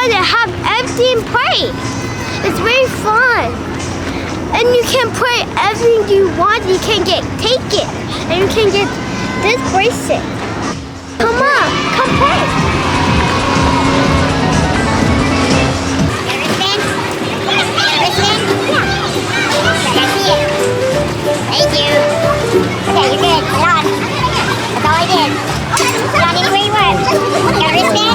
fun to have everything play. It's very fun. And you can play everything you want. You can take it. And you can get this bracelet. Come on, come play. Thank you. Okay, you're good. Hold on. That's all I did. Hold on anywhere you were. Got a wristband?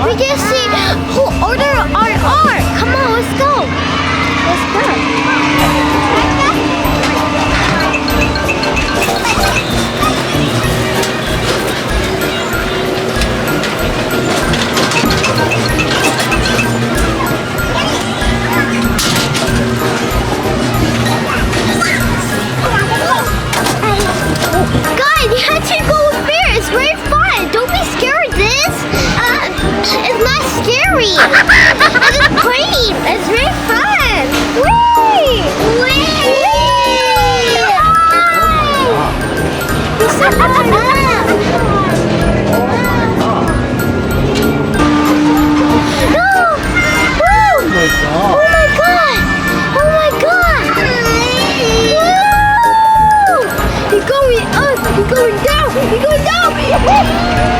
We can see who ordered our art. Come on, let's go. Let's go. Guys, you have to go with fear. It's very fun. Don't be scared of this. It's not scary. It's just playing. It's very fun. Whee! Whee! It's so fun. No! Woo! Oh my god! Oh my god! Woo! You're going up. You're going down. You're going down.